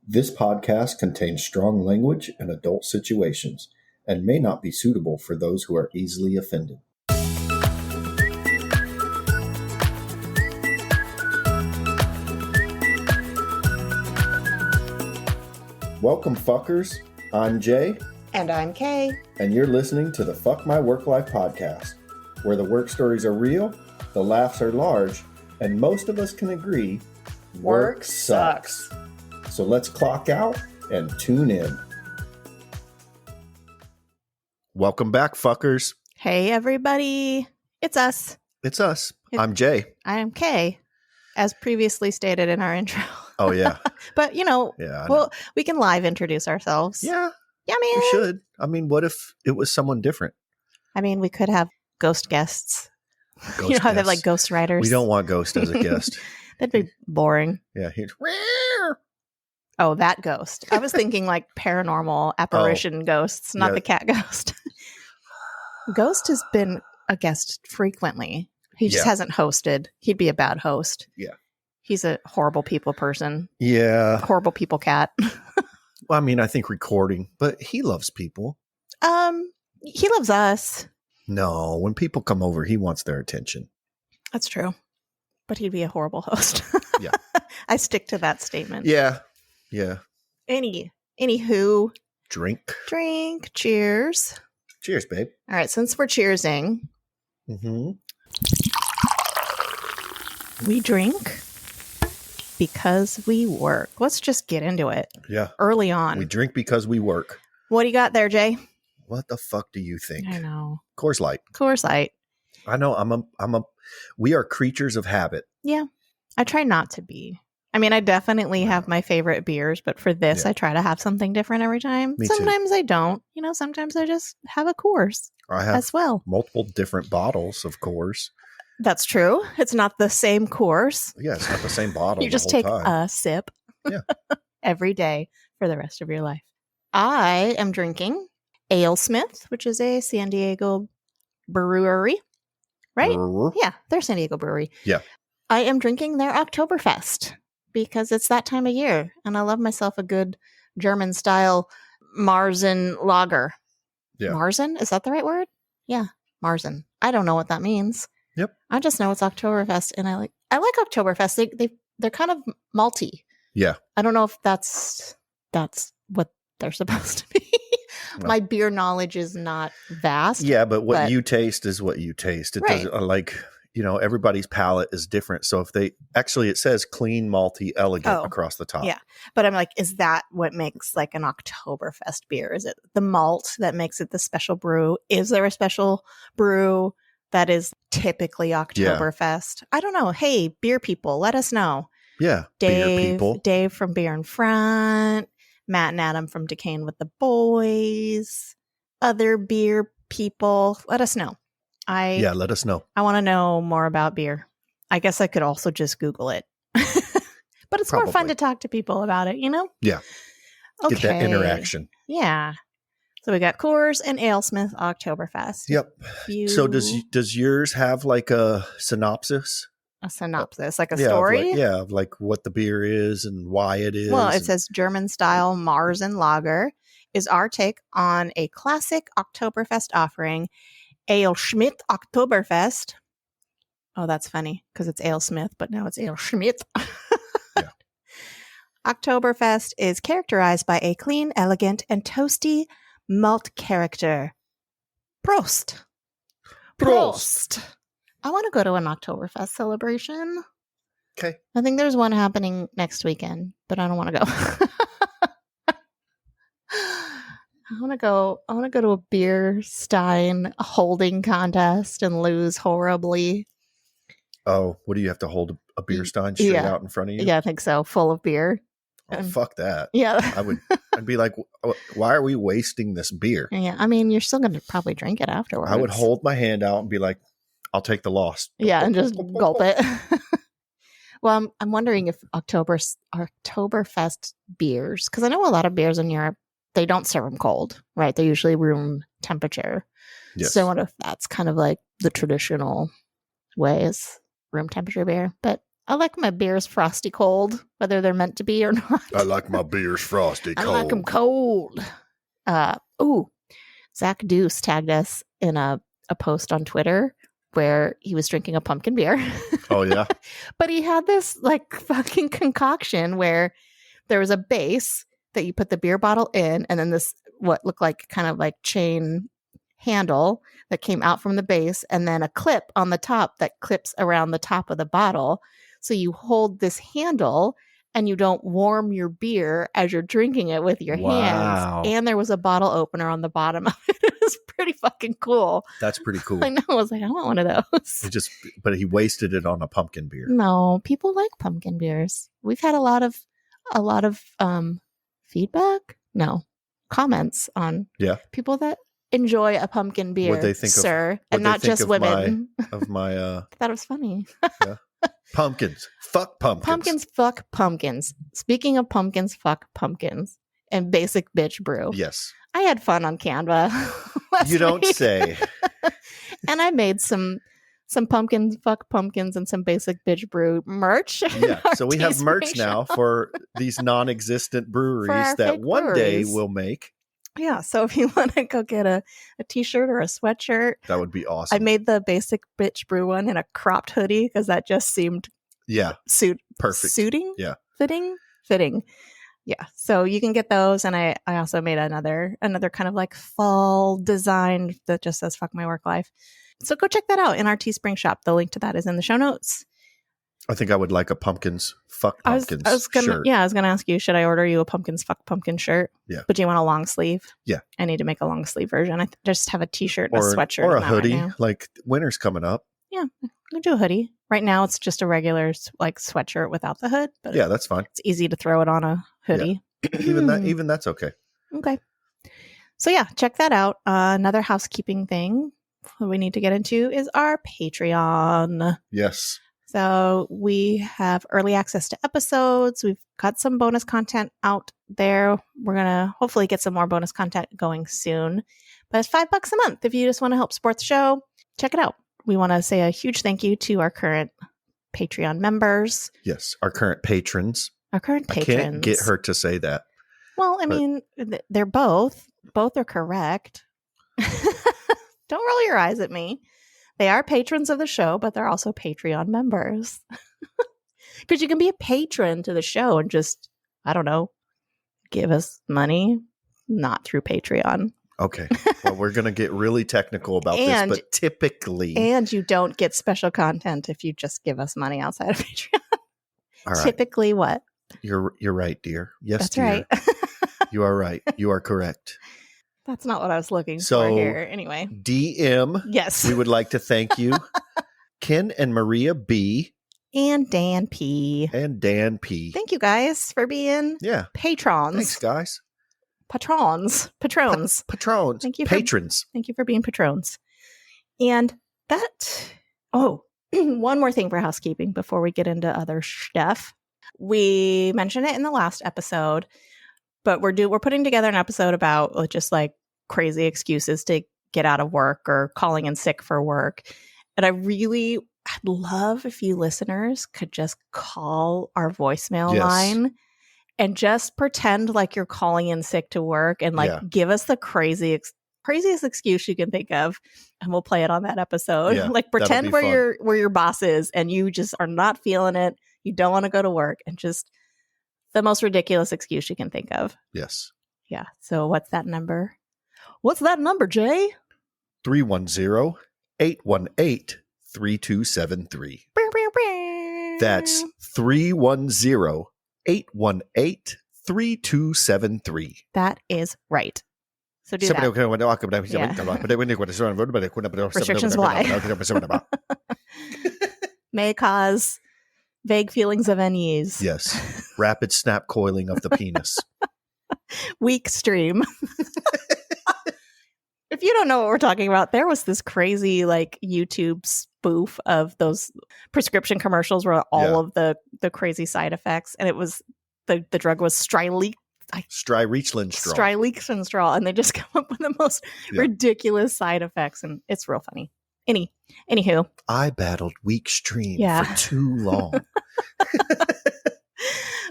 This podcast contains strong language and adult situations and may not be suitable for those who are easily offended. Welcome, fuckers. I'm Jay. And I'm Kay. And you're listening to the Fuck My Work Life podcast, where the work stories are real, the laughs are large, and most of us can agree, work sucks. So let's clock out and tune in. Welcome back, fuckers. Hey, everybody. It's us. It's us. I'm Jay. I am Kay, as previously stated in our intro. Oh, yeah. But, we can live introduce ourselves. Yeah. Yeah, man. We should. I mean, what if it was someone different? I mean, we could have ghost guests. You know how they have like ghost writers? We don't want Ghost as a guest. That'd be boring. Yeah. Oh, that ghost. I was thinking like paranormal apparition ghosts, not the cat ghost. Ghost has been a guest frequently. He just hasn't hosted. He'd be a bad host. Yeah. He's a horrible people person. Yeah. Horrible people cat. Well, I mean, I think recording, but he loves people. He loves us. No, when people come over, he wants their attention. That's true. But he'd be a horrible host. Yeah. I stick to that statement. Yeah. Yeah. Anywho. Drink. Cheers. Cheers, babe. All right. Since we're cheersing, we drink because we work. Let's just get into it. Yeah. Early on. We drink because we work. What do you got there, Jay? What the fuck do you think? I know. Coors Light. Coors Light. I know. We are creatures of habit. Yeah. I try not to be. I mean, I definitely have my favorite beers, but for this, I try to have something different every time. Sometimes I don't. Sometimes I just have a Coors as well. Multiple different bottles of Coors. That's true. It's not the same Coors. Yeah, it's not the same bottle. You just take a sip every day for the rest of your life. I am drinking AleSmith, which is a San Diego brewery, right? Yeah, they're San Diego brewery. Yeah. I am drinking their Oktoberfest because it's that time of year, and I love myself a good German-style Marzen lager. Yeah. Marzen? Is that the right word? Yeah, Marzen. I don't know what that means. Yep. I just know it's Oktoberfest, and I like Oktoberfest. They're kind of malty. Yeah. I don't know if that's what they're supposed to be. No. My beer knowledge is not vast. Yeah, but what you taste is what you taste. It doesn't everybody's palate is different. So if it says clean, malty, elegant across the top. Yeah. But I'm like, is that what makes like an Oktoberfest beer? Is it the malt that makes it the special brew? Is there a special brew that is typically Oktoberfest? I don't know. Hey, beer people, let us know. Yeah. Beer people. Dave from Beer in Front. Matt and Adam from Decaying with the Boys, other beer people. Let us know. Let us know. I want to know more about beer. I guess I could also just Google it. But it's more fun to talk to people about it, Yeah. Okay. Get that interaction. Yeah. So we got Coors and AleSmith Oktoberfest. Yep. So does yours have like a synopsis? A synopsis, like a story? Like what the beer is and why it is. Well, it says German-style Marzen lager is our take on a classic Oktoberfest offering, AleSmith Oktoberfest. Oh, that's funny because it's AleSmith, but now it's AleSmith. Yeah. Oktoberfest is characterized by a clean, elegant, and toasty malt character. Prost. Prost. I want to go to an Oktoberfest celebration. Okay. I think there's one happening next weekend, but I don't want to go. I want to go to a beer stein holding contest and lose horribly. Oh, what do you have to hold a beer stein straight out in front of you? Yeah, I think so. Full of beer. Oh, fuck that. Yeah. I'd be like, why are we wasting this beer? Yeah. I mean, you're still going to probably drink it afterwards. I would hold my hand out and be like, I'll take the loss. Yeah, and just gulp it. Well, I'm wondering if Oktoberfest beers, because I know a lot of beers in Europe, they don't serve them cold, right? They're usually room temperature. Yes. So I wonder if that's kind of like the traditional way is room temperature beer. But I like my beers frosty cold, whether they're meant to be or not. I like my beers frosty cold. I like them cold. Zach Deuce tagged us in a post on Twitter where he was drinking a pumpkin beer. Oh, yeah? But he had this like fucking concoction where there was a base that you put the beer bottle in, and then this what looked like kind of like chain handle that came out from the base, and then a clip on the top that clips around the top of the bottle. So you hold this handle and you don't warm your beer as you're drinking it with your hands. And there was a bottle opener on the bottom of it. It was pretty fucking cool. That's pretty cool. I know. I was like, I want one of those. But he wasted it on a pumpkin beer. No, people like pumpkin beers. We've had a lot of feedback. No, comments on people that enjoy a pumpkin beer, they think sir, and not just women. I thought it was funny. Yeah. Pumpkins. Fuck pumpkins. Pumpkins. Fuck pumpkins. Speaking of pumpkins, fuck pumpkins. And basic bitch brew. Yes. I had fun on Canva. You don't say. And I made some pumpkins, fuck pumpkins, and some basic bitch brew merch. Yeah. So we have merch now for these non-existent breweries that one day we'll make. Yeah. So if you want to go get a t-shirt or a sweatshirt, that would be awesome. I made the basic bitch brew one in a cropped hoodie because that just seemed perfect. Suiting? Yeah. Fitting. Yeah. So you can get those. And I also made another kind of like fall design that just says fuck my work life. So go check that out in our Teespring shop. The link to that is in the show notes. I think I would like a pumpkins fuck pumpkins shirt. Yeah, I was gonna ask you, should I order you a pumpkins fuck pumpkin shirt? Yeah. But do you want a long sleeve? Yeah. I need to make a long sleeve version. I just have a t-shirt and a sweatshirt. Or a hoodie. Right, like winter's coming up. Yeah. I'll do a hoodie. Right now it's just a regular like sweatshirt without the hood. But yeah, that's fine. It's easy to throw it on a hoodie. Yeah. even that's okay. Okay. So yeah, check that out. Another housekeeping thing we need to get into is our Patreon. Yes. So we have early access to episodes. We've got some bonus content out there. We're going to hopefully get some more bonus content going soon. But it's $5 a month. If you just want to help support the show, check it out. We want to say a huge thank you to our current Patreon members. Yes, our current patrons. I can't get her to say that. Well, I mean, they're both are correct. Don't roll your eyes at me. They are patrons of the show, but they're also Patreon members. Because you can be a patron to the show and just, I don't know, give us money, not through Patreon. Okay. Well, we're going to get really technical about this, but typically. And you don't get special content if you just give us money outside of Patreon. All right. Typically what? You're right, dear. Yes, that's dear. Right. You are right. You are correct. That's not what I was looking for here. Anyway. DM. Yes. We would like to thank you. Ken and Maria B. And Dan P. Thank you guys for being patrons. Thanks, guys. Patrons. Thank you. Patrons. Thank you for being patrons. And one more thing for housekeeping before we get into other stuff. We mentioned it in the last episode, but we're putting together an episode about just like crazy excuses to get out of work or calling in sick for work. And I'd love if you listeners could just call our voicemail line and just pretend like you're calling in sick to work and like give us the craziest excuse you can think of, and we'll play it on that episode. Like pretend where your boss is and you just are not feeling it. You don't want to go to work, and just the most ridiculous excuse you can think of. Yes. Yeah. So what's that number? What's that number, Jay? 310-818-3273. That's 310-818-3273. That is right. So do that. Restrictions apply. May cause vague feelings of unease. Yes. Rapid snap coiling of the penis. Weak stream. If you don't know what we're talking about, there was this crazy like YouTube spoof of those prescription commercials where all of the crazy side effects, and it was the drug was Strileexlenstrol, and they just come up with the most ridiculous side effects, and it's real funny. Anywho. I battled weak stream Yeah. for too long.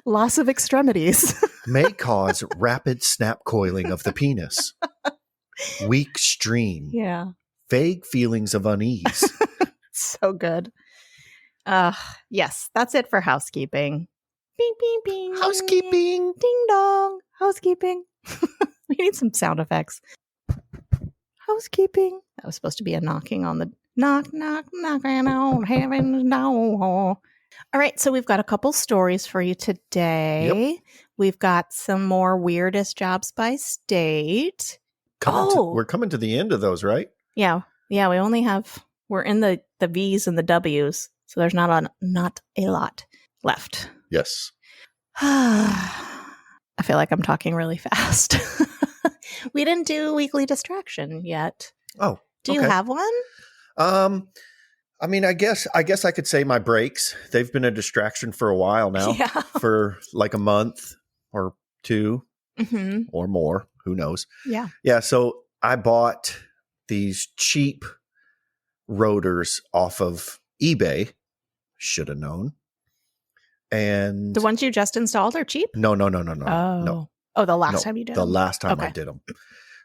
Loss of extremities. May cause rapid snap coiling of the penis. Weak stream. Yeah. Vague feelings of unease. So good. Yes, that's it for housekeeping. Bing, bing, bing. Housekeeping. Ding dong. Housekeeping. We need some sound effects. Housekeeping. That was supposed to be a knocking on the knock, knocking on heaven's door. All right, so we've got a couple stories for you today. Yep. We've got some more weirdest jobs by state. We're coming to the end of those, right? Yeah. Yeah, we're in the V's and the W's, so there's not a lot left. Yes. I feel like I'm talking really fast. We didn't do weekly distraction yet. Oh, do you have one? I mean, I guess I could say my breaks. They've been a distraction for a while now, for like a month or two or more. Who knows? Yeah. Yeah. So I bought these cheap rotors off of eBay. Should have known. And the ones you just installed are cheap? No. Oh, the last time you did them? The last time I did them.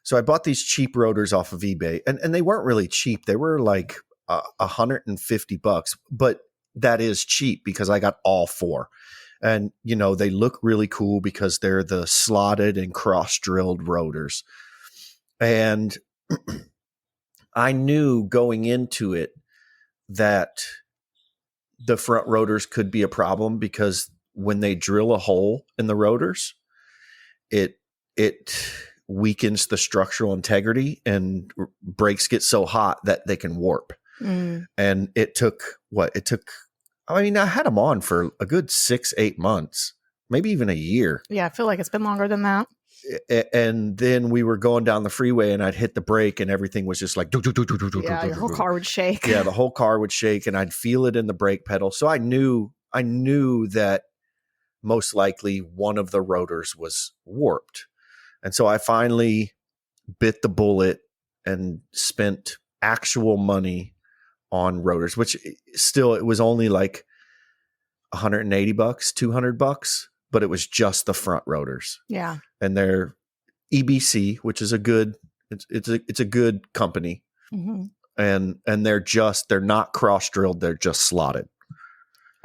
So I bought these cheap rotors off of eBay, and they weren't really cheap. They were like $150, but that is cheap because I got all four. And, you know, they look really cool because they're the slotted and cross-drilled rotors. And I knew going into it that the front rotors could be a problem because when they drill a hole in the rotors, it weakens the structural integrity and brakes get so hot that they can warp. And it took I mean, I had them on for a good 6-8 months, maybe even a year. Yeah, I feel like it's been longer than that. And then we were going down the freeway and I'd hit the brake and everything was just like, yeah, your whole car would shake. Yeah, the whole car would shake and I'd feel it in the brake pedal. So I knew that most likely one of the rotors was warped. And so I finally bit the bullet and spent actual money on rotors, which still, it was only like $180, $200, but it was just the front rotors. Yeah. And they're EBC, which is it's a good company. And they're not cross drilled. They're just slotted.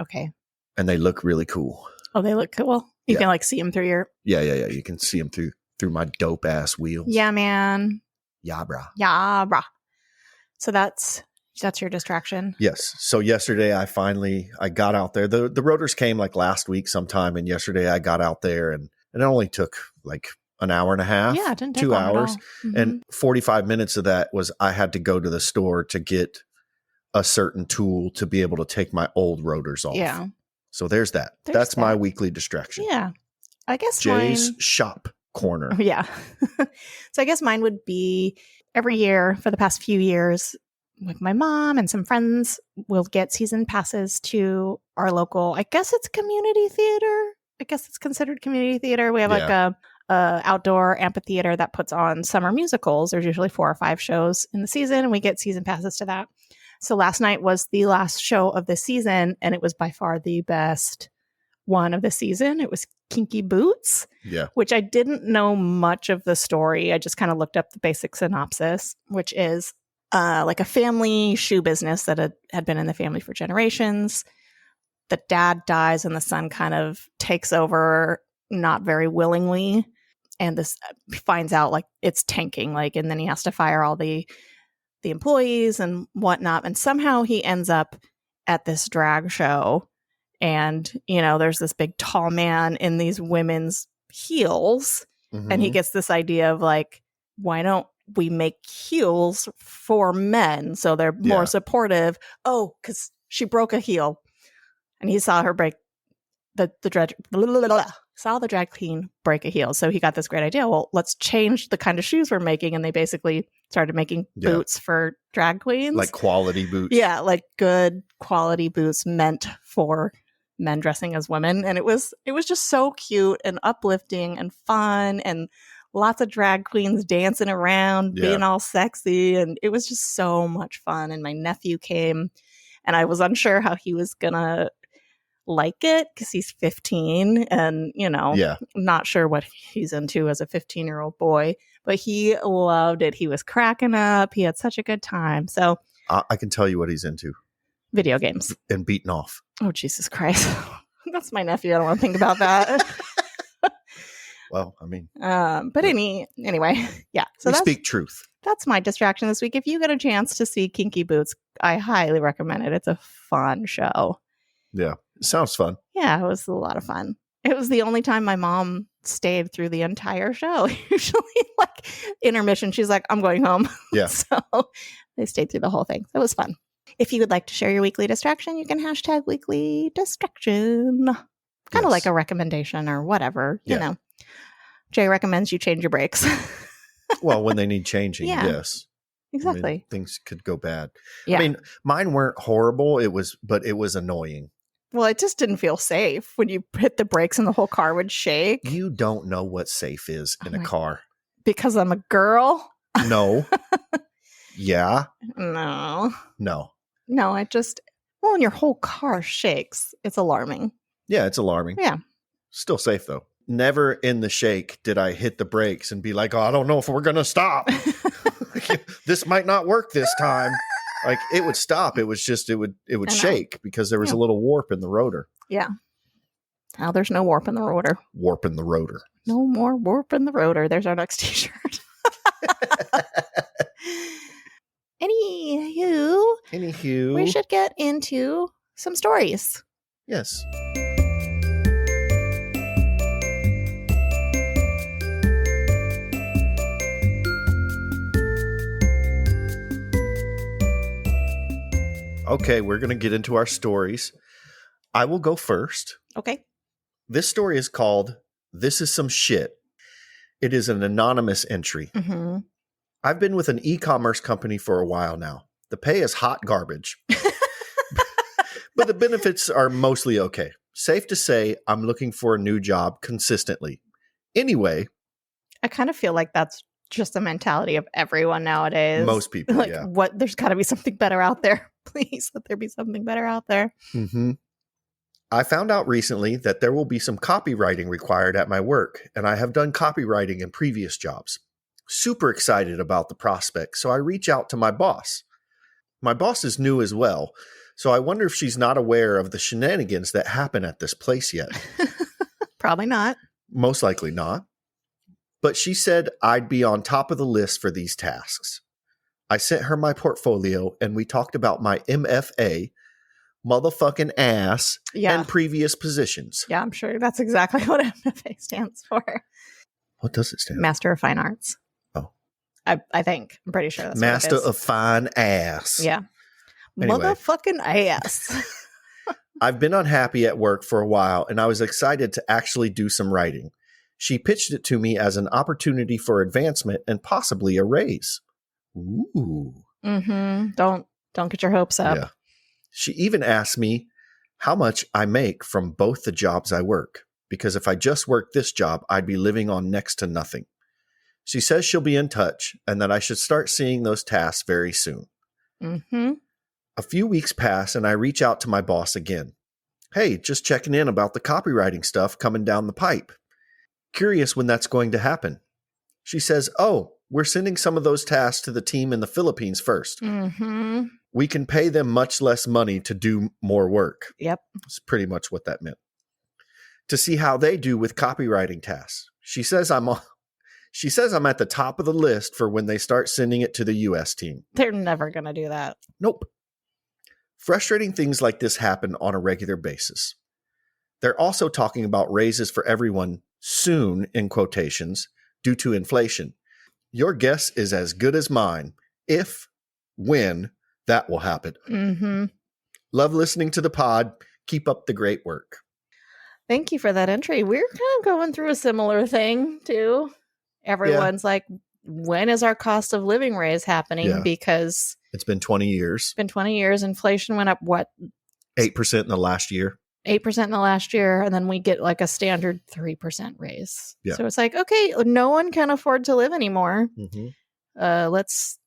Okay. And they look really cool. Oh, they look cool. You can like see them through your. Yeah. You can see them through my dope ass wheels. Yeah, man. Yeah, brah. Yeah, brah. So that's your distraction. Yes. So yesterday I got out there. The rotors came like last week sometime, and yesterday I got out there and it only took like an hour and a half. Yeah, it didn't take 2 long hours. at all. And 45 minutes of that was I had to go to the store to get a certain tool to be able to take my old rotors off. Yeah. So there's that. That's my weekly distraction. Yeah. I guess Jay's shop corner. Yeah. So I guess mine would be every year for the past few years, like my mom and some friends will get season passes to our local, I guess it's community theater. I guess it's considered community theater. We have like a outdoor amphitheater that puts on summer musicals. There's usually 4 or 5 shows in the season, and we get season passes to that. So last night was the last show of the season, and it was by far the best one of the season. It was Kinky Boots, which I didn't know much of the story. I just kind of looked up the basic synopsis, which is like a family shoe business that had been in the family for generations. The dad dies and the son kind of takes over, not very willingly. And this finds out like it's tanking, like, and then he has to fire all the employees and whatnot. And somehow he ends up at this drag show. And, you know, there's this big tall man in these women's heels. And he gets this idea of like, why don't we make heels for men so they're more supportive? Oh, because she broke a heel. And he saw her break the drag queen break a heel. So he got this great idea. Well, let's change the kind of shoes we're making. And they basically started making boots for drag queens. Like quality boots. Yeah, like good quality boots meant for men dressing as women. And it was just so cute and uplifting and fun and lots of drag queens dancing around, being all sexy. And it was just so much fun. And my nephew came, and I was unsure how he was going to like it because he's 15 and, not sure what he's into as a 15-year-old boy. But he loved it. He was cracking up. He had such a good time. So I can tell you what he's into. Video games. And beating off. Oh, Jesus Christ. That's my nephew. I don't want to think about that. Well, I mean. But anyway, yeah. So we speak truth. That's my distraction this week. If you get a chance to see Kinky Boots, I highly recommend it. It's a fun show. Yeah. It sounds fun. Yeah, it was a lot of fun. It was the only time my mom stayed through the entire show. Usually, like, intermission, she's like, I'm going home. Yeah. So they stayed through the whole thing. It was fun. If you would like to share your weekly distraction, you can hashtag weekly distraction. Kind of like a recommendation or whatever, you know. Jay recommends you change your brakes. Well, when they need changing, yes. Exactly. I mean, things could go bad. Yeah. I mean, mine weren't horrible. But it was annoying. Well, it just didn't feel safe when you hit the brakes and the whole car would shake. You don't know what safe is in a car. Because I'm a girl? No. Yeah. No. No, when your whole car shakes, it's alarming. Yeah, it's alarming. Yeah. Still safe, though. Never in the shake did I hit the brakes and be like, oh, I don't know if we're going to stop. This might not work this time. Like, it would stop. It was just, it would shake because there was a little warp in the rotor. Yeah. Now there's no warp in the rotor. Warp in the rotor. No more warp in the rotor. There's our next t-shirt. Anywho, we should get into some stories. Yes. Okay, we're going to get into our stories. I will go first. Okay. This story is called This Is Some Shit. It is an anonymous entry. Mm-hmm. I've been with an e-commerce company for a while now. The pay is hot garbage. But the benefits are mostly okay. Safe to say, I'm looking for a new job consistently. Anyway. I kind of feel like that's just the mentality of everyone nowadays. Most people, like, what? There's got to be something better out there. Please, let there be something better out there. Mm-hmm. I found out recently that there will be some copywriting required at my work, and I have done copywriting in previous jobs. Super excited about the prospect, so I reach out to my boss. My boss is new as well, so I wonder if she's not aware of the shenanigans that happen at this place yet. Probably not. Most likely not. But she said I'd be on top of the list for these tasks. I sent her my portfolio, and we talked about my MFA, motherfucking ass, and previous positions. Yeah, I'm sure that's exactly what MFA stands for. What does it stand for? Master of Fine Arts. Oh. I think. I'm pretty sure that's Master what it is. of Fine Ass. Yeah. Anyway. Motherfucking ass. I've been unhappy at work for a while, and I was excited to actually do some writing. She pitched it to me as an opportunity for advancement and possibly a raise. Ooh. Mm-hmm. Don't get your hopes up. Yeah. She even asked me how much I make from both the jobs I work, because if I just worked this job, I'd be living on next to nothing. She says she'll be in touch and that I should start seeing those tasks very soon. Mm-hmm. A few weeks pass and I reach out to my boss again. Hey, just checking in about the copywriting stuff coming down the pipe. Curious when that's going to happen. She says, oh, we're sending some of those tasks to the team in the Philippines first. Mm-hmm. We can pay them much less money to do more work. Yep. That's pretty much what that meant. To see how they do with copywriting tasks. She says I'm at the top of the list for when they start sending it to the US team. They're never going to do that. Nope. Frustrating things like this happen on a regular basis. They're also talking about raises for everyone soon, in quotations, due to inflation. Your guess is as good as mine, when that will happen. Mm-hmm. Love listening to the pod. Keep up the great work. Thank you for that entry. We're kind of going through a similar thing, too. Everyone's like, when is our cost of living raise happening? Yeah. Because it's been 20 years. Inflation went up, what? 8% in the last year. 8% in the last year, and then we get like a standard 3% raise. Yeah. So it's like, okay, no one can afford to live anymore. Let's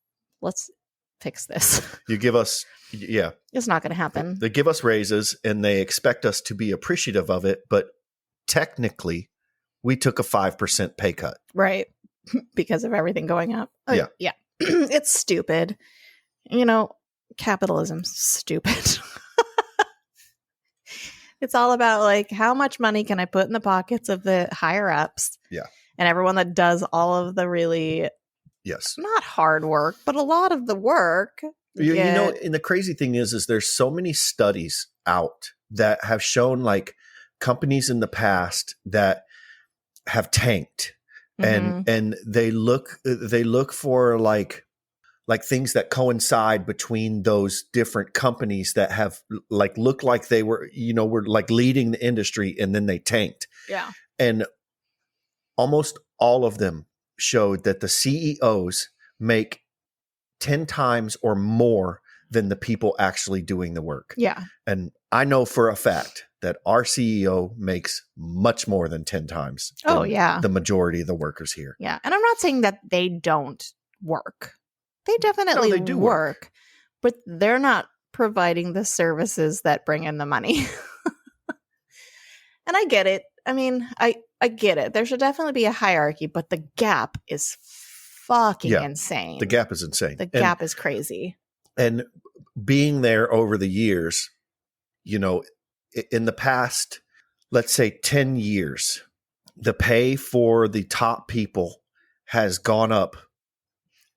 fix this. You give us, yeah. It's not going to happen. They give us raises and they expect us to be appreciative of it, but technically we took a 5% pay cut. Right. Because of everything going up. Yeah. Yeah. It's stupid. Capitalism's stupid. It's all about like how much money can I put in the pockets of the higher ups? Yeah. And everyone that does all of the really not hard work, but a lot of the work. And the crazy thing is there's so many studies out that have shown like companies in the past that have tanked and they look for like things that coincide between those different companies that have like looked like they were like leading the industry and then they tanked. Yeah. And almost all of them showed that the CEOs make 10 times or more than the people actually doing the work. Yeah. And I know for a fact that our CEO makes much more than 10 times the majority of the workers here. Yeah. And I'm not saying that they don't work. They definitely they do work, but they're not providing the services that bring in the money. And I get it. I mean, I get it. There should definitely be a hierarchy, but the gap is fucking insane. The gap is insane. The gap is crazy. And being there over the years, in the past, let's say 10 years, the pay for the top people has gone up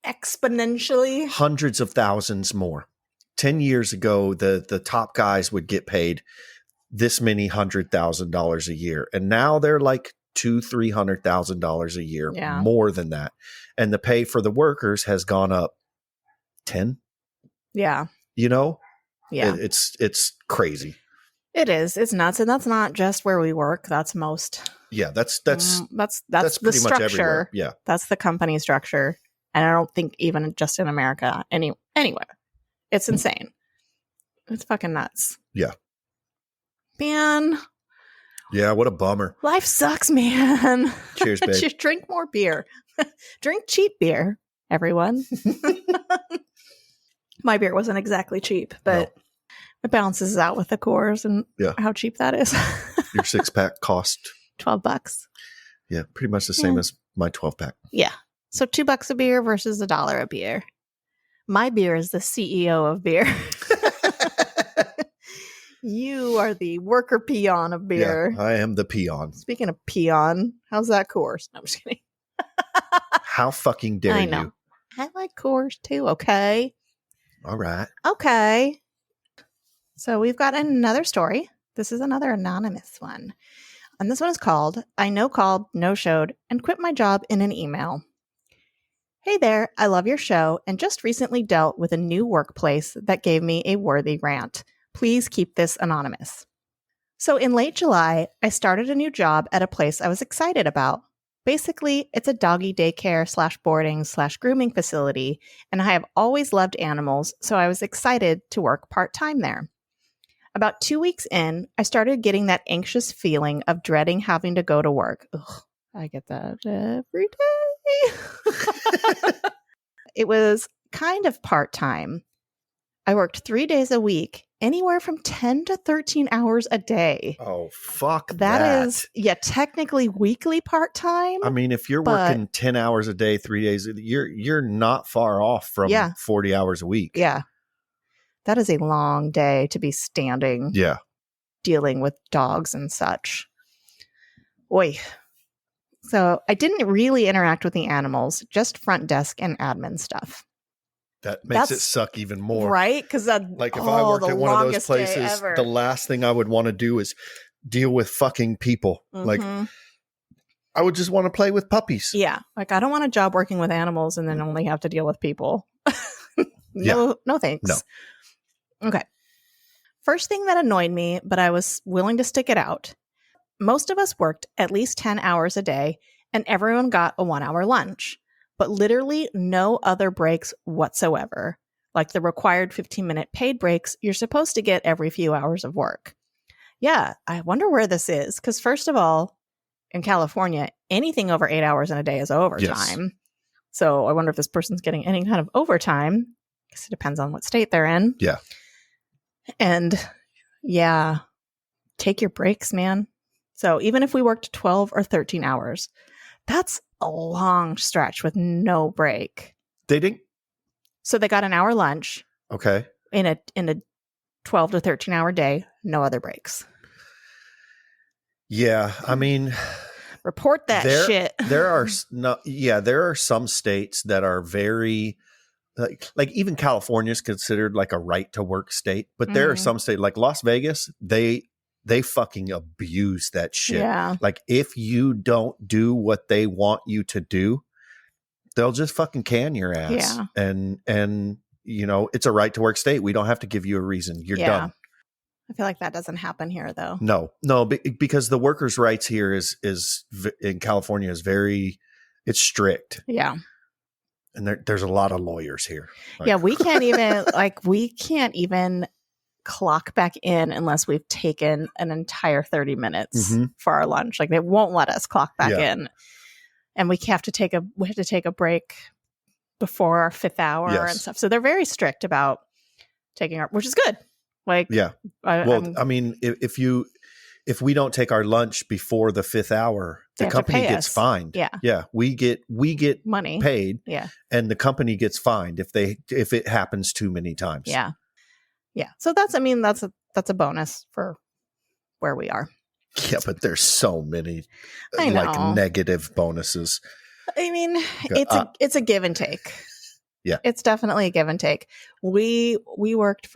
exponentially, hundreds of thousands more. 10 years ago, the top guys would get paid this many $100,000 a year. And now they're like $200,000-$300,000 a year, more than that. And the pay for the workers has gone up 10. Yeah. Yeah. It's crazy. It is. It's nuts. And that's not just where we work. That's most. Yeah. That's the pretty structure. much everywhere. Yeah. That's the company structure. And I don't think even just in America, anywhere. It's insane. It's fucking nuts. Yeah. Man. Yeah, what a bummer. Life sucks, man. Cheers, babe. Just drink more beer. Drink cheap beer, everyone. My beer wasn't exactly cheap, but it balances out with the cores and how cheap that is. Your 6-pack cost $12. Yeah, pretty much the same as my 12-pack. Yeah. So $2 a beer versus $1 a beer. My beer is the CEO of beer. You are the worker peon of beer. Yeah, I am the peon. Speaking of peon, how's that Coors? No, I'm just kidding. How fucking dare you? I know. I like Coors too, okay? All right. Okay. So we've got another story. This is another anonymous one. And this one is called, I no called, no showed, and quit my job in an email. Hey there, I love your show and just recently dealt with a new workplace that gave me a worthy rant. Please keep this anonymous. So in late July, I started a new job at a place I was excited about. Basically, it's a doggy daycare / boarding / grooming facility, and I have always loved animals, so I was excited to work part-time there. About 2 weeks in, I started getting that anxious feeling of dreading having to go to work. Ugh, I get that every day. It was kind of part-time. I worked 3 days a week, anywhere from 10 to 13 hours a day. Oh, fuck that. That is, technically weekly part-time. I mean, if you're working 10 hours a day, 3 days, you're not far off from 40 hours a week. Yeah. That is a long day to be standing. Yeah. Dealing with dogs and such. Oy. So I didn't really interact with the animals, just front desk and admin stuff. That makes it suck even more. Right? Because if I worked at one of those places, the last thing I would want to do is deal with fucking people. Mm-hmm. I would just want to play with puppies. Yeah. I don't want a job working with animals and then only have to deal with people. No thanks. No. Okay. First thing that annoyed me, but I was willing to stick it out. Most of us worked at least 10 hours a day and everyone got a 1-hour lunch. But literally no other breaks whatsoever. Like the required 15-minute paid breaks you're supposed to get every few hours of work. Yeah, I wonder where this is. Because first of all, in California, anything over 8 hours in a day is overtime. Yes. So I wonder if this person's getting any kind of overtime. I guess it depends on what state they're in. Yeah. And yeah, take your breaks, man. So even if we worked 12 or 13 hours, that's a long stretch with no break. They didn't. So they got an hour lunch. Okay. In a 12 to 13 hour day, no other breaks. Yeah, I mean, report that shit. there are some states that are very like even California is considered like a right to work state, but there are some states like Las Vegas, they fucking abuse that shit. Yeah. Like if you don't do what they want you to do, they'll just fucking can your ass. Yeah. And you know, it's a right to work state. We don't have to give you a reason. You're done. I feel like that doesn't happen here, though. No, because the workers' rights here is in California is it's strict. Yeah, and there's a lot of lawyers here. Yeah, we can't even clock back in unless we've taken an entire 30 minutes for our lunch. Like they won't let us clock back in, and we have to take a break before our 5th hour and stuff. So they're very strict about taking which is good. Like, yeah. I mean, if we don't take our lunch before the 5th hour, the company gets fined. Yeah. Yeah. We get money paid. Yeah. And the company gets fined if it happens too many times. Yeah. Yeah. So that's a bonus for where we are. Yeah. But there's so many like negative bonuses. I mean, it's a give and take. Yeah. It's definitely a give and take. We worked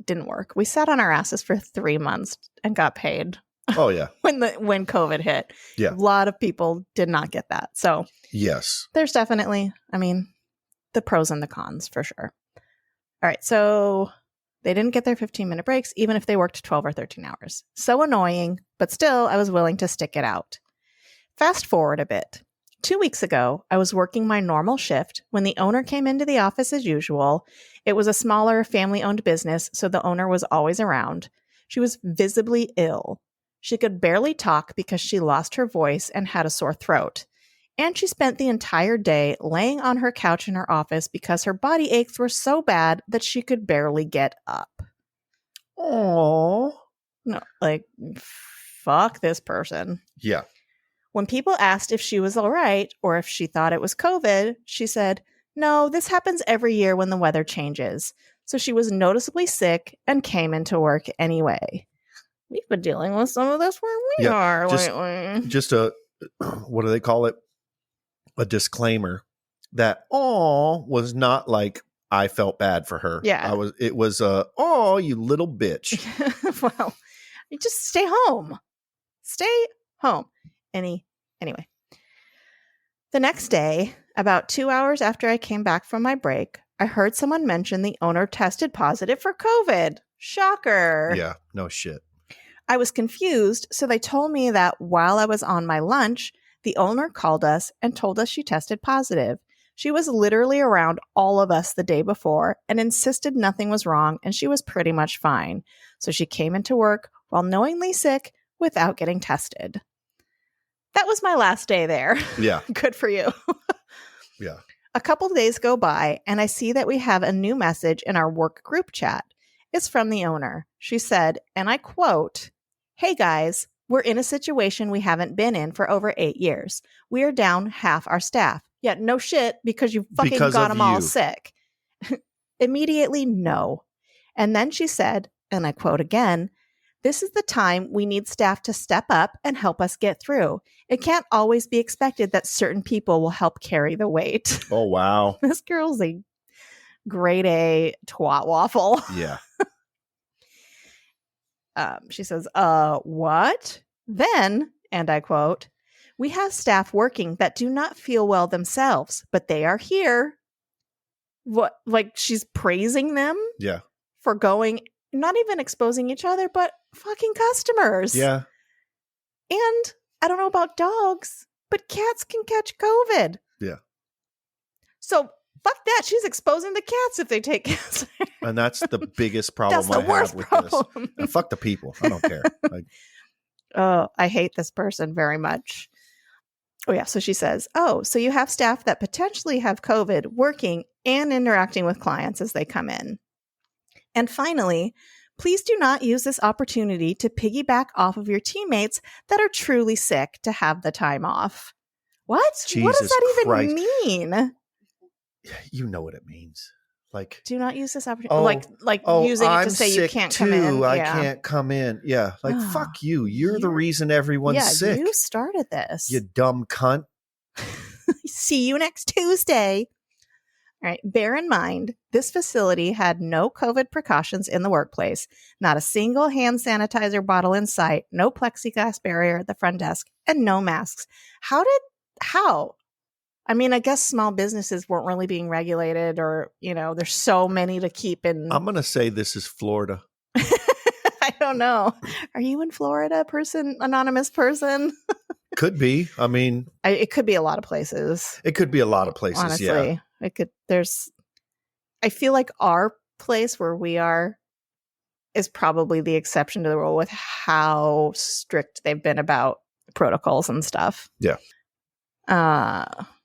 didn't work. We sat on our asses for 3 months and got paid. Oh yeah. when COVID hit. Yeah. A lot of people did not get that. So yes. There's definitely, the pros and the cons for sure. All right. So they didn't get their 15-minute breaks, even if they worked 12 or 13 hours. So annoying, but still I was willing to stick it out. Fast forward a bit. 2 weeks ago, I was working my normal shift when the owner came into the office as usual. It was a smaller family-owned business, so the owner was always around. She was visibly ill. She could barely talk because she lost her voice and had a sore throat. And she spent the entire day laying on her couch in her office because her body aches were so bad that she could barely get up. Aww. No, like, fuck this person. Yeah. When people asked if she was all right or if she thought it was COVID, she said, "No, this happens every year when the weather changes." So she was noticeably sick and came into work anyway. We've been dealing with some of this where we are lately. Just a, what do they call it? A disclaimer that was not like I felt bad for her. Yeah. It was you little bitch. Well, you just stay home. Stay home. Anyway. The next day, about 2 hours after I came back from my break, I heard someone mention the owner tested positive for COVID. Shocker. Yeah, no shit. I was confused, so they told me that while I was on my lunch, the owner called us and told us she tested positive. She was literally around all of us the day before and insisted nothing was wrong and she was pretty much fine. So she came into work while knowingly sick without getting tested. That was my last day there. Yeah. Good for you. Yeah. A couple days go by and I see that we have a new message in our work group chat. It's from the owner. She said, and I quote, "Hey guys, we're in a situation we haven't been in for over 8 years. We are down half our staff. Yeah, no shit, because you fucking got them all sick." Immediately, no. And then she said, and I quote again, "This is the time we need staff to step up and help us get through. It can't always be expected that certain people will help carry the weight." Oh, wow. This girl's a grade A twat waffle. Yeah. She says, what? Then, and I quote, "We have staff working that do not feel well themselves, but they are here." What? Like she's praising them? Yeah. For going, not even exposing each other, but fucking customers. Yeah. And I don't know about dogs, but cats can catch COVID. Yeah. So fuck that. She's exposing the cats if they take cancer. And that's the biggest problem That's the worst with problem. this. Fuck the people. I don't care. Oh, I hate this person very much. Oh, yeah. So she says, oh, so you have staff that potentially have COVID working and interacting with clients as they come in. And finally, please do not use this opportunity to piggyback off of your teammates that are truly sick to have the time off. What? Jesus what does that Christ. even mean? You know what it means. Like, do not use this opportunity. Using it to say you can't come in. I can't come in. Yeah. Like, fuck you. You're the reason everyone's sick. You started this. You dumb cunt. See you next Tuesday. All right. Bear in mind, this facility had no COVID precautions in the workplace, not a single hand sanitizer bottle in sight, no plexiglass barrier at the front desk, and no masks. How? I mean, I guess small businesses weren't really being regulated, or, there's so many to keep in. I'm going to say this is Florida. I don't know. Are you in Florida, anonymous person? Could be. I mean, it could be a lot of places. It could be a lot of places. Honestly, yeah. I feel like our place where we are is probably the exception to the rule with how strict they've been about protocols and stuff. Yeah.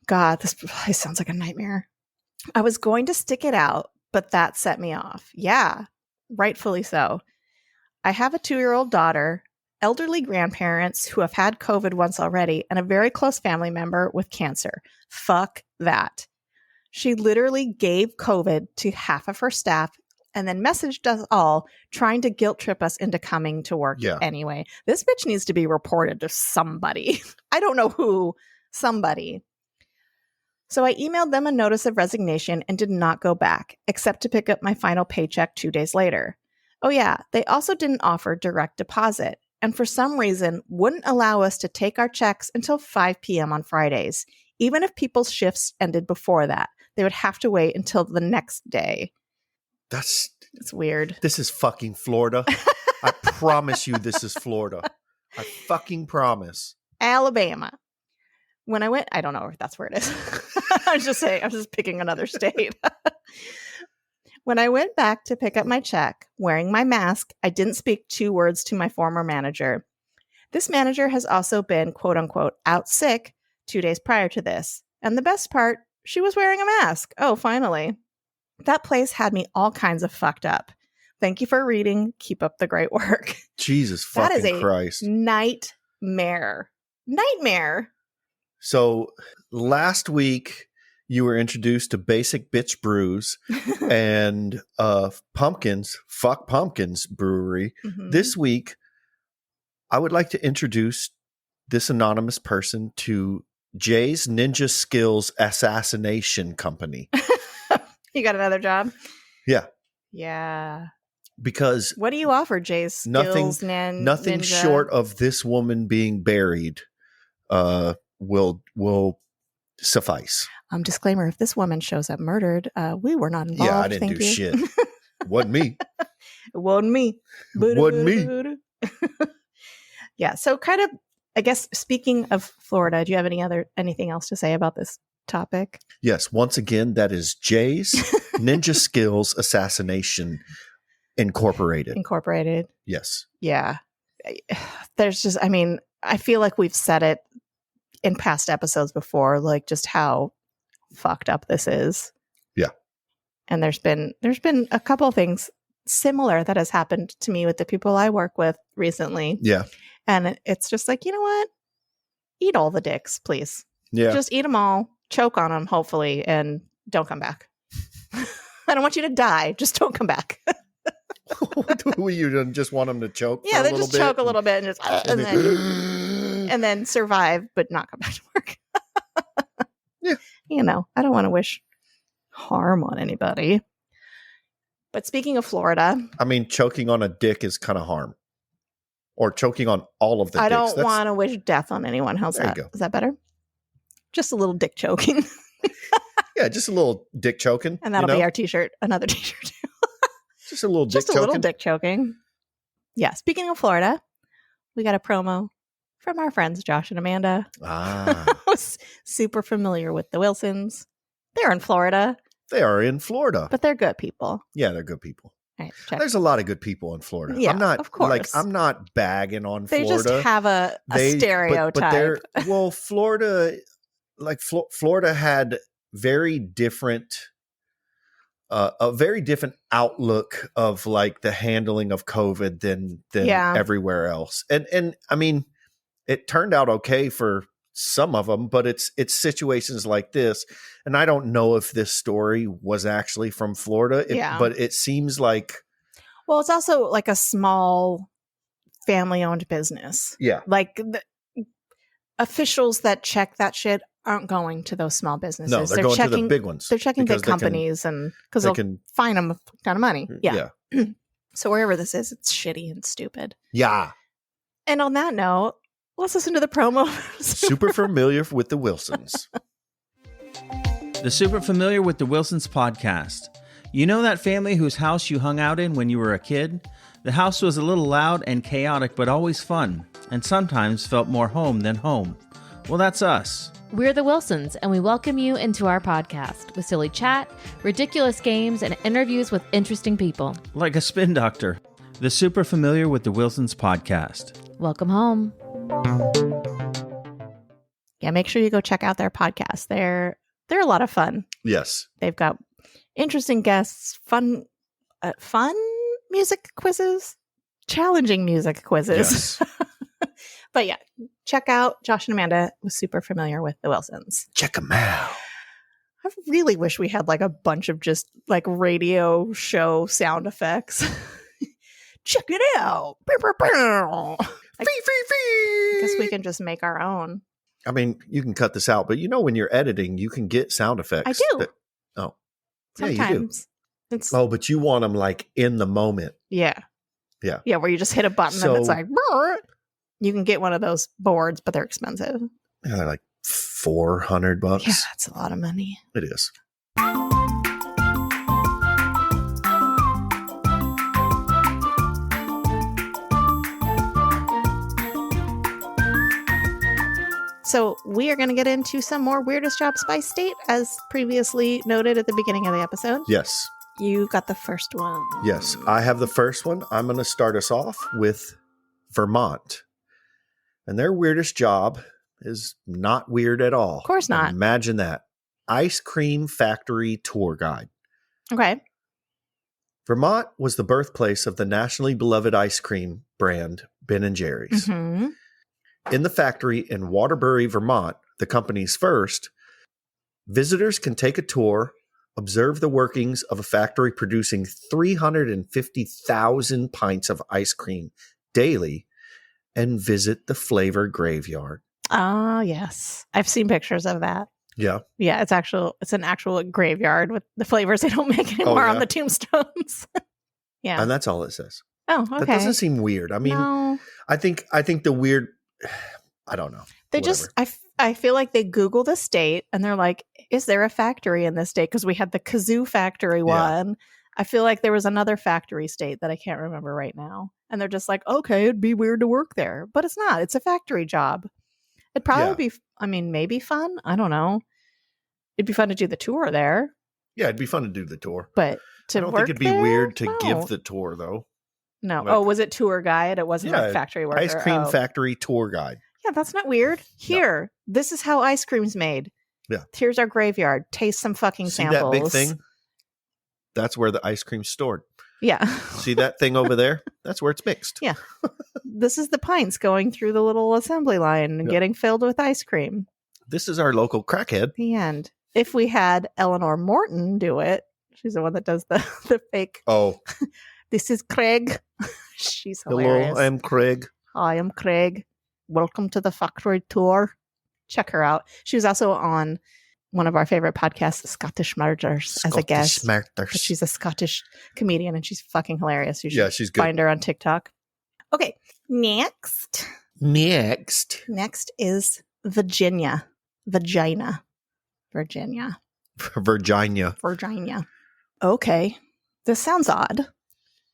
God, this place sounds like a nightmare. I was going to stick it out, but that set me off. Yeah, rightfully so. I have a 2-year-old daughter, elderly grandparents who have had COVID once already, and a very close family member with cancer. Fuck that. She literally gave COVID to half of her staff and then messaged us all trying to guilt trip us into coming to work anyway. This bitch needs to be reported to somebody. I don't know who. Somebody. So I emailed them a notice of resignation and did not go back, except to pick up my final paycheck 2 days later. Oh yeah, they also didn't offer direct deposit, and for some reason wouldn't allow us to take our checks until 5 p.m. on Fridays. Even if people's shifts ended before that, they would have to wait until the next day. It's weird. This is fucking Florida. I promise you this is Florida. I fucking promise. Alabama. When I went, I don't know if that's where it is. I was just picking another state. When I went back to pick up my check, wearing my mask, I didn't speak 2 words to my former manager. This manager has also been, quote unquote, out sick 2 days prior to this. And the best part, she was wearing a mask. Oh, finally. That place had me all kinds of fucked up. Thank you for reading. Keep up the great work. Jesus fucking Christ. That is a nightmare. Nightmare. So last week you were introduced to Basic Bitch Brews and Pumpkins Brewery. Mm-hmm. This week, I would like to introduce this anonymous person to Jay's Ninja Skills Assassination Company. You got another job? Yeah. Yeah. Because what do you offer, Jay's Skills? Nothing Ninja? Short of this woman being buried will suffice. Disclaimer, if this woman shows up murdered, we were not involved. Yeah, I didn't do shit. Wasn't me. It wasn't me. Wasn't me. Yeah, so kind of, I guess, speaking of Florida, do you have anything else to say about this topic? Yes, once again, that is Jay's Ninja Skills Assassination Incorporated. Yes. Yeah. There's just, I feel like we've said it in past episodes before, like just how fucked up this is. Yeah. And there's been a couple of things similar that has happened to me with the people I work with recently. Yeah. And it's just like, you know what? Eat all the dicks, please. Yeah. Just eat them all, choke on them, hopefully, and don't come back. I don't want you to die. Just don't come back. You just want them to choke? Yeah, they just choke a little bit and then survive, but not come back to work. Yeah. I don't want to wish harm on anybody. But speaking of Florida, choking on a dick is kind of harm. Or choking on all of the dicks. I don't want to wish death on anyone. How's that? Is that better? Just a little dick choking. Yeah, just a little dick choking. And that'll be our t-shirt. Another t-shirt. Just a little dick choking. Just a little dick choking. Yeah. Speaking of Florida, we got a promo from our friends Josh and Amanda. Ah. Super familiar with the Wilsons. They're in Florida. They are in Florida. But they're good people. Yeah, they're good people. All right, check. There's a lot of good people in Florida. Yeah, I'm not, of course. I'm not bagging on They Florida. just have a stereotype. But Florida, Florida had very different, a very different outlook of like the handling of COVID than everywhere else. And I mean, it turned out okay for some of them, but it's situations like this. And I don't know if this story was actually from Florida, but it seems like. Well, it's also like a small family-owned business. Yeah. Like the officials that check that shit aren't going to those small businesses. No, they're going to the big ones. They're checking big companies and because they'll fine them a ton of money. Yeah. So wherever this is, it's shitty and stupid. Yeah. And on that note, let's listen to the promo. Super familiar with the Wilsons. The Super Familiar with the Wilsons podcast. You know that family whose house you hung out in when you were a kid? The house was a little loud and chaotic, but always fun, and sometimes felt more home than home. Well, that's us. We're the Wilsons, and we welcome you into our podcast with silly chat, ridiculous games, and interviews with interesting people. Like a spin doctor. The Super Familiar with the Wilsons podcast. Welcome home. Yeah, make sure you go check out their podcast. They're a lot of fun. Yes. They've got interesting guests, fun music quizzes, challenging music quizzes. Yes. But yeah, check out Josh and Amanda was Super Familiar with the Wilsons. Check them out. I really wish we had like a bunch of just like radio show sound effects. Check it out. I guess we can just make our own. I mean, you can cut this out, but you know when you're editing, you can get sound effects. I do. Sometimes. Yeah, you do. But you want them like in the moment. Yeah. Yeah. Yeah, where you just hit a button and it's like, brr. You can get one of those boards, but they're expensive. Yeah, they're like $400. Yeah, that's a lot of money. It is. So we are going to get into some more weirdest jobs by state, as previously noted at the beginning of the episode. Yes. You got the first one. Yes, I have the first one. I'm going to start us off with Vermont. And their weirdest job is not weird at all. Of course not. Imagine that. Ice cream factory tour guide. Okay. Vermont was the birthplace of the nationally beloved ice cream brand Ben & Jerry's. Mm-hmm. In the factory in Waterbury, Vermont, the company's first, visitors can take a tour, observe the workings of a factory producing 350,000 pints of ice cream daily, and visit the flavor graveyard. Ah, yes. I've seen pictures of that. Yeah. Yeah, it's an actual graveyard with the flavors they don't make anymore on the tombstones. Yeah. And that's all it says. Oh, okay. That doesn't seem weird. I mean, no. I think the weird, I don't know. They just, I feel like they Google the state and they're like, is there a factory in this state? Because we had the kazoo factory one. I feel like there was another factory state that I can't remember right now. And they're just like, okay, it'd be weird to work there. But it's not. It's a factory job. It'd probably be, maybe fun. I don't know. It'd be fun to do the tour there. Yeah, it'd be fun to do the tour. But I don't think it'd be weird to give the tour, though. No. Like, was it tour guide? It wasn't like factory worker. Ice cream factory tour guide. Yeah, that's not weird. Here, this is how ice cream's made. Yeah. Here's our graveyard. Taste some fucking samples. See that big thing? That's where the ice cream's stored. Yeah. See that thing over there? That's where it's mixed. Yeah. This is the pints going through the little assembly line and getting filled with ice cream. This is our local crackhead. The end. If we had Eleanor Morton do it, she's the one that does the fake. Oh. This is Craig. She's hilarious. Hello, I'm Craig. Hi, I'm Craig. Welcome to the factory tour. Check her out. She was also on one of our favorite podcasts, Scottish Murders, as a guest. But she's a Scottish comedian and she's fucking hilarious. You should she's good. Find her on TikTok. Okay, next is Virginia. Okay, this sounds odd.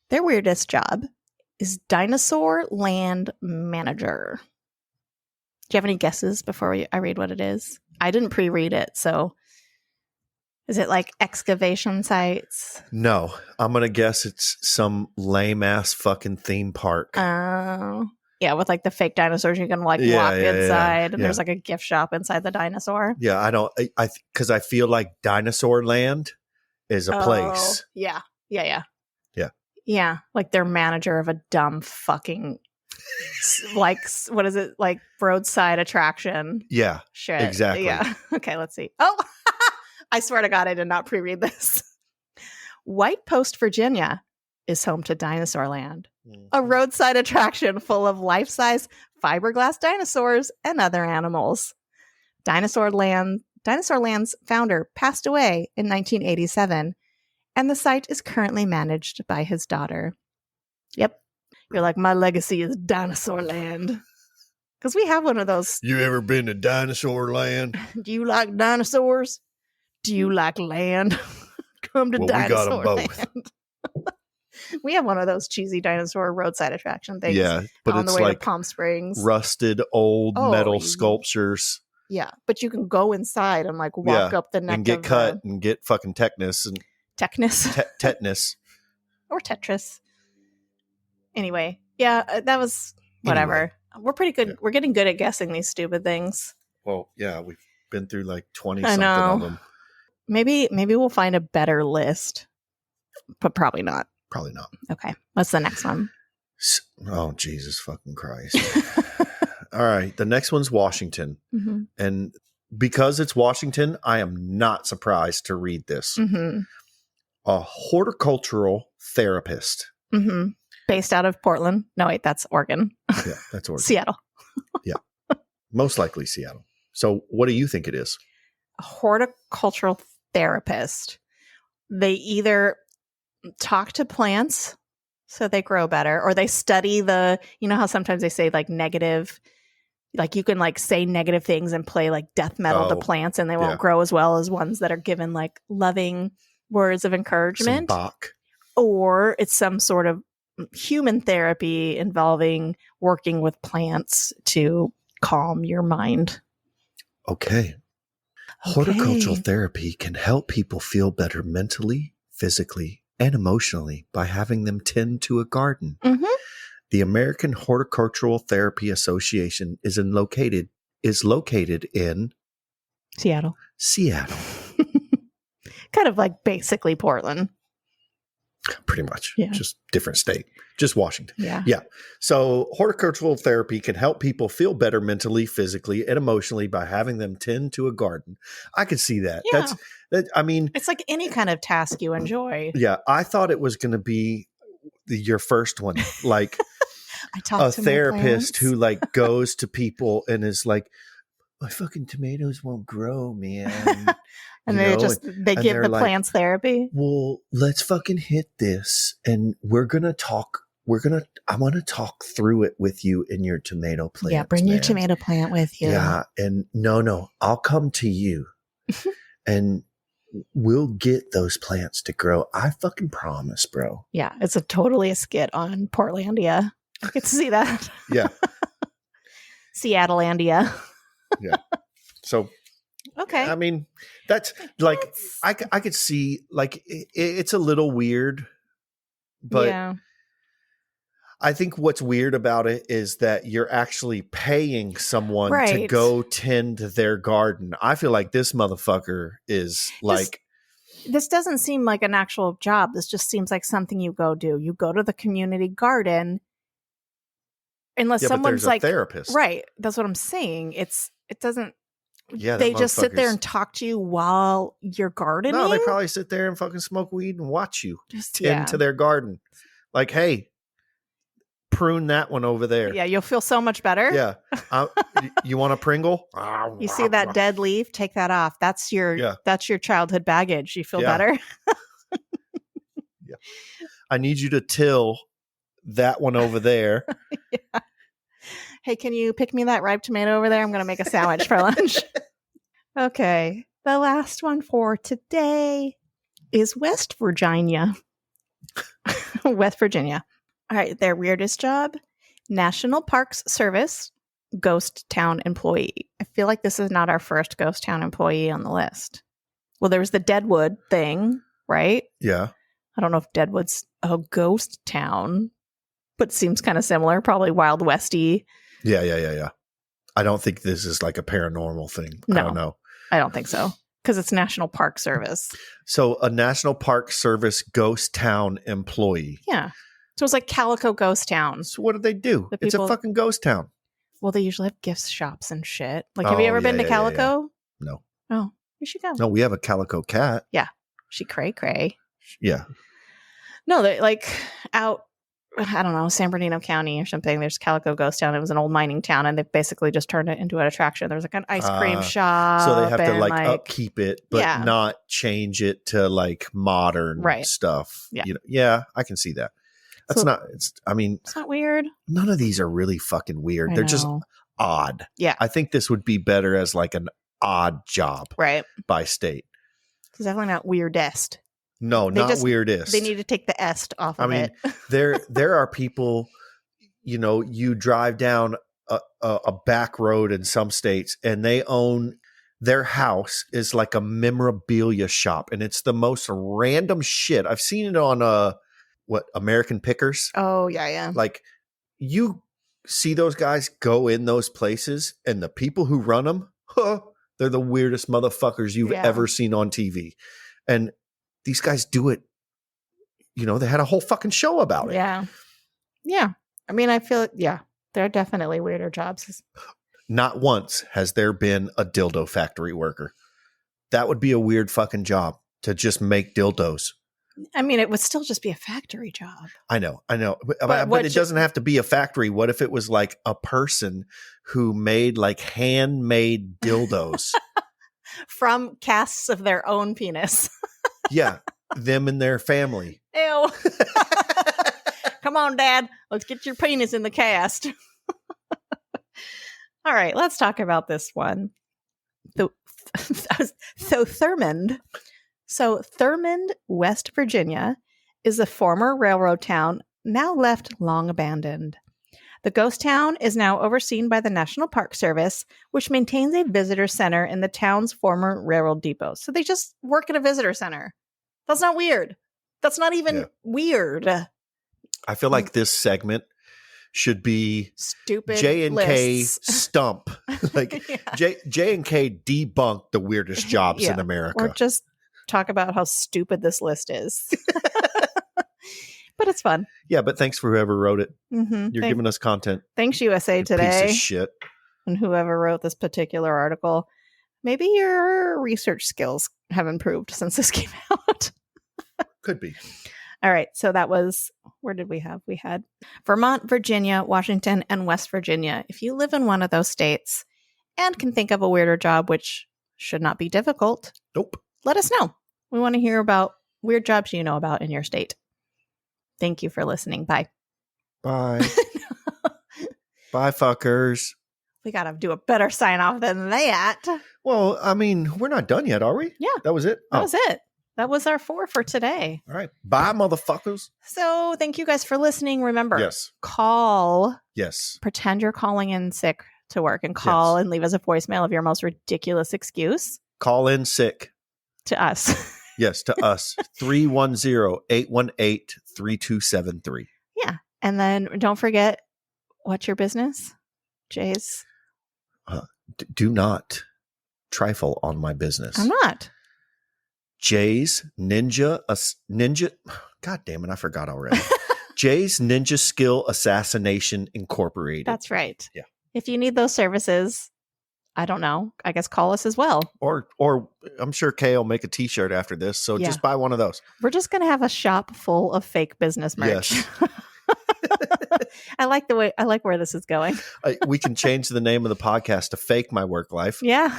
Their weirdest job is Dinosaur Land Manager. Do you have any guesses before I read what it is? I didn't pre-read it, so Is it like excavation sites? No, I'm going to guess it's some lame ass fucking theme park. Oh. Yeah, with like the fake dinosaurs, you can like walk inside and there's like a gift shop inside the dinosaur. Yeah, because I feel like Dinosaur Land is a place. Yeah. Yeah. Like they're manager of a dumb fucking like, what is it? Like roadside attraction. Yeah. Shit. Exactly. Yeah. Okay, let's see. Oh, I swear to God, I did not pre-read this. White Post, Virginia is home to Dinosaur Land, a roadside attraction full of life-size fiberglass dinosaurs and other animals. Dinosaur Land's founder passed away in 1987, and the site is currently managed by his daughter. Yep. You're like, my legacy is Dinosaur Land. Because we have one of those. You ever been to Dinosaur Land? Do you like dinosaurs? Do you like land? Come to Dinosaur we got them both. Land. We have one of those cheesy dinosaur roadside attraction things. Yeah, but on it's the way like to Palm Springs. Rusted old metal sculptures. Yeah, but you can go inside and like walk up the neck and get cut and get fucking tetanus and tetanus or Tetris. Anyway, yeah, that was whatever. Anyway. We're pretty good. Yeah. We're getting good at guessing these stupid things. Well, yeah, we've been through like 20 something of them. Maybe we'll find a better list, but probably not. Probably not. Okay, what's the next one? Oh, Jesus fucking Christ. All right, the next one's Washington. Mm-hmm. And because it's Washington, I am not surprised to read this. Mm-hmm. A horticultural therapist. Mm-hmm. Based out of Portland. No, wait, that's Oregon. Yeah, that's Oregon. Seattle. Yeah, most likely Seattle. So what do you think it is? A horticultural therapist. They either talk to plants so they grow better, or they study you know how sometimes they say like negative, like you can like say negative things and play like death metal to plants and they won't grow as well as ones that are given like loving words of encouragement. Some Bach. Or it's some sort of human therapy involving working with plants to calm your mind. Okay. Horticultural therapy can help people feel better mentally, physically, and emotionally by having them tend to a garden. Mm-hmm. The American Horticultural Therapy Association is located in Seattle. Kind of like basically Portland. Pretty much. Yeah. Just different state. Just Washington. Yeah. So horticultural therapy can help people feel better mentally, physically, and emotionally by having them tend to a garden. I could see that. Yeah. I mean, it's like any kind of task you enjoy. Yeah. I thought it was going to be your first one. Like a therapist who like goes to people and is like, my fucking tomatoes won't grow, man. And they give the plants therapy. Well, let's fucking hit this and I'm going to talk through it with you in your tomato plant. Yeah, bring your tomato plant with you. Yeah, and no, I'll come to you and we'll get those plants to grow. I fucking promise, bro. Yeah, it's totally a skit on Portlandia. I could see that. Yeah. Seattleandia. Yeah. So, okay. I mean, that's like, I could see like it's a little weird, but yeah. I think what's weird about it is that you're actually paying someone to go tend their garden. I feel like this motherfucker is like. This doesn't seem like an actual job. This just seems like something you go do. You go to the community garden. Unless someone's like a therapist. Right. That's what I'm saying. It doesn't. Yeah. They just sit there and talk to you while you're gardening. No, they probably sit there and fucking smoke weed and watch you tend to their garden. Like, hey, prune that one over there. Yeah, you'll feel so much better. Yeah. You want a Pringle? You see that dead leaf? Take that off. That's your childhood baggage. You feel better? Yeah. I need you to till that one over there. Yeah. Hey, can you pick me that ripe tomato over there? I'm going to make a sandwich for lunch. Okay. The last one for today is West Virginia. West Virginia. All right. Their weirdest job, National Parks Service, ghost town employee. I feel like this is not our first ghost town employee on the list. Well, there was the Deadwood thing, right? Yeah. I don't know if Deadwood's a ghost town, but seems kind of similar. Probably Wild Westy. Yeah. I don't think this is like a paranormal thing. No. I don't know. I don't think so. Because it's National Park Service. So a National Park Service ghost town employee. Yeah. So it's like Calico Ghost Town. So what do they do? The It's a people- fucking ghost town. Well, they usually have gift shops and shit. Like, have you ever been to Calico? No. Oh, you should go. No, we have a calico cat. She cray. Yeah. No, they're like out, I don't know, San Bernardino County or something. There's Calico Ghost Town. It was an old mining town, and they've basically just turned it into an attraction. There's like an ice cream shop. So they have to and, like upkeep it, but Yeah. not change it to like modern Right. stuff. Yeah. Yeah, I can see that. That's So- not, it's, I mean, It's not weird. none of these are really fucking weird. I They're just know. odd. Yeah. I think this would be better as like an odd job Right. by state. It's definitely not weirdest. No, They not just- weirdest. They need to take the est off of it. there are people, you drive down a back road in some states and they own, their house is like a memorabilia shop and it's the most random shit. I've seen it on American Pickers. Oh, yeah. Like you see those guys go in those places and the people who run them, they're the weirdest motherfuckers you've Yeah. ever seen on TV. And these guys do it. They had a whole fucking show about it. Yeah. Yeah. I mean, I feel, there are definitely weirder jobs. Not once has there been a dildo factory worker. That would be a weird fucking job to just make dildos. I mean, it would still just be a factory job. I know. But But it doesn't have to be a factory. What if it was like a person who made like handmade dildos? From casts of their own penis. Yeah. Them and their family. Ew. Come on, Dad. Let's get your penis in the cast. All right, let's talk about this one. Thurmond. So Thurmond, West Virginia, is a former railroad town now left long abandoned. The ghost town is now overseen by the National Park Service, which maintains a visitor center in the town's former railroad depot. So they just work at a visitor center. That's not weird. That's not even weird. I feel like this segment should be Stupid J&K lists. stump. Like Yeah. J&K debunk the weirdest jobs in Yeah. America. Or just talk about how stupid this list is. But it's fun. Yeah, but thanks for whoever wrote it. Mm-hmm. You're giving us content. Thanks, USA you Today, Piece of shit. and whoever wrote this particular article. Maybe your research skills have improved since this came out. Could be. All right. So that was, where did we have? We had Vermont, Virginia, Washington, and West Virginia. If you live in one of those states and can think of a weirder job, which should not be difficult, Nope. let us know. We want to hear about weird jobs you know about in your state. Thank you for listening. Bye. Bye. Bye, fuckers. We got to do a better sign off than that. Well, I mean, we're not done yet, are we? Yeah. That was it? That was it. That was our 4 for today. All right. Bye, motherfuckers. So thank you guys for listening. Remember, Yes. call, Yes. pretend you're calling in sick to work and call Yes. and leave us a voicemail of your most ridiculous excuse Call in sick. to us. Yes, to us. 310-818-3273. Yeah. And then don't forget, what's your business? Jay's. Do not trifle on my business. I'm not. Jay's Ninja. God damn it, I forgot already. Jay's Ninja Skill Assassination Incorporated. That's right. Yeah. If you need those services, I don't know. I guess call us as well. Or I'm sure Kay will make a t-shirt after this. So Yeah. just buy one of those. We're just going to have a shop full of fake business merch. Yes. I like where this is going. We can change the name of the podcast to Fake My Work Life. Yeah.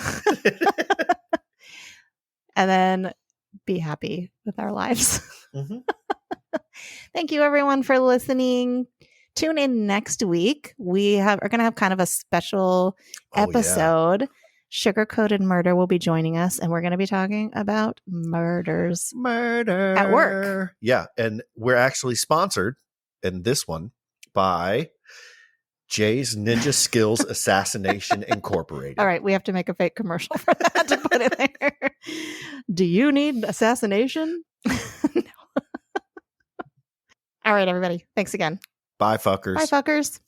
And then be happy with our lives. Mm-hmm. Thank you everyone for listening. Tune in next week. We are going to have kind of a special episode. Sugar Coated Murder will be joining us, and we're going to be talking about murders. Murder At work. Yeah. And we're actually sponsored in this one by Jay's Ninja Skills Assassination Incorporated. All right, we have to make a fake commercial for that to put it there. Do you need assassination? No. All right, everybody. Thanks again. Bye, fuckers. Bye, fuckers.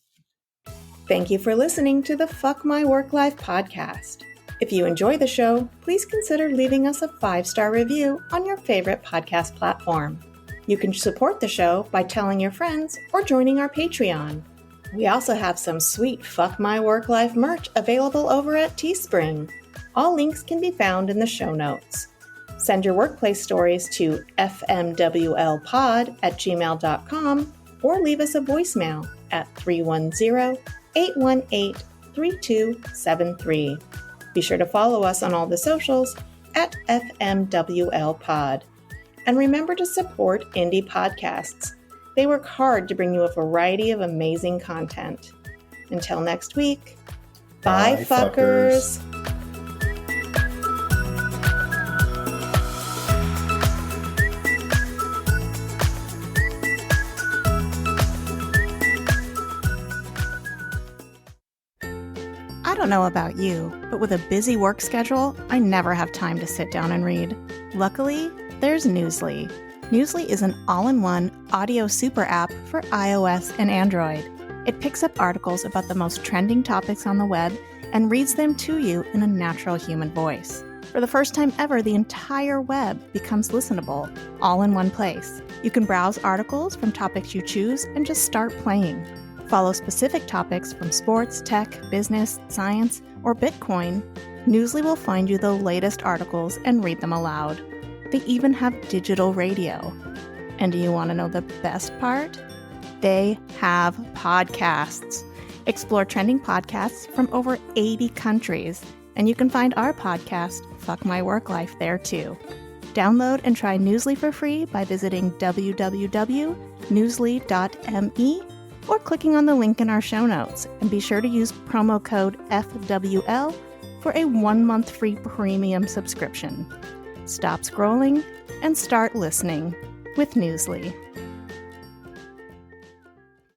Thank you for listening to the Fuck My Work Life podcast. If you enjoy the show, please consider leaving us a 5-star review on your favorite podcast platform. You can support the show by telling your friends or joining our Patreon. We also have some sweet Fuck My Work Life merch available over at Teespring. All links can be found in the show notes. Send your workplace stories to fmwlpod@gmail.com or leave us a voicemail at 310-818-3273. Be sure to follow us on all the socials at FMWLpod. And remember to support indie podcasts. They work hard to bring you a variety of amazing content. Until next week, bye fuckers. I don't know about you, but with a busy work schedule, I never have time to sit down and read. Luckily, there's Newsly. Newsly is an all-in-one audio super app for iOS and Android. It picks up articles about the most trending topics on the web and reads them to you in a natural human voice. For the first time ever, the entire web becomes listenable, all in one place. You can browse articles from topics you choose and just start playing. Follow specific topics from sports, tech, business, science, or Bitcoin. Newsly will find you the latest articles and read them aloud. They even have digital radio. And do you want to know the best part? They have podcasts. Explore trending podcasts from over 80 countries. And you can find our podcast, Fuck My Work Life, there too. Download and try Newsly for free by visiting www.newsly.me or clicking on the link in our show notes. And be sure to use promo code FWL for a 1-month free premium subscription. Stop scrolling and start listening with Newsly.